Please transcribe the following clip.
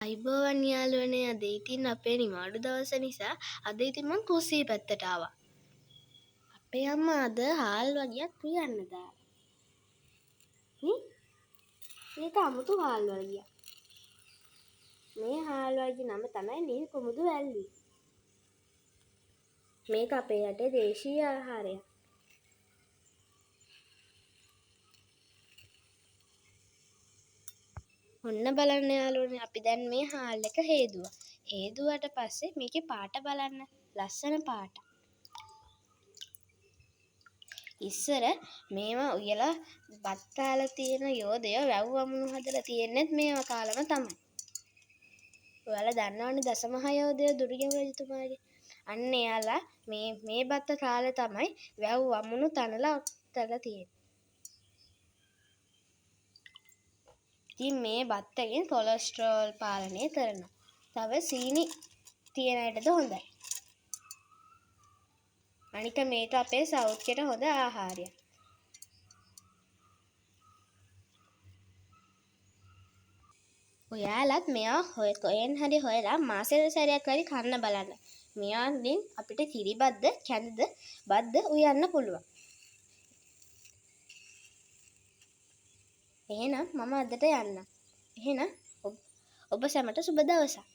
අයිබෝවන් යාළුවනේ අද ඉතින් අපේ නිවාඩු දවස නිසා අද ඉතින් මං කුස්සිය පැත්තට ආවා. අපේ අම්මා අද හාල් වගයක් උයන්න දාලා. මේක අමුතු හාල් වගයක්. මේ හාල් වගේ නම තමයි නිල් කුමුදු වැල්ලි. මේක අපේ රටේ දේශීය ආහාරයක්. ඔන්න බලන්න යාළුවනේ අපි දැන් මේ හාල් එක හේදුවා. හේදුවට පස්සේ මේකේ පාට බලන්න. ලස්සන පාට. ඉස්සර මේවා උයලා බත් කාලා තියෙන යෝධය වැව් වමුණු හදලා තියෙන්නෙත් මේවා කාලම තමයි. ඔයාලා දන්නවනේ දසමහා යෝධය දුර්ගම රජතුමාගේ. අන්න එයාලා මේ බත් කාලේ තමයි වැව් වමුණු තනලා ඔත්තලා තියෙන්නේ. ඉතින් මේ බත් එකෙන් කොලෙස්ටරෝල් පාලනය කරනවා. තව සීනි තියන අයටද හොඳයි. අනික මේක අපේ සෞඛ්‍යයට හොඳ ආහාරයක්. ඔයාලත් මෙයා කොහෙන් හරි හොයලා මාසෙට සැරයක් හරි කන්න බලන්න. මෙයාගෙන් අපිට කිරිබත්ද කැඳද බත්ද උයන්න පුළුවන්. එහෙනම් මම අදට යන්නම්. එහෙනම් ඔබ සැමට සුබ දවසක්.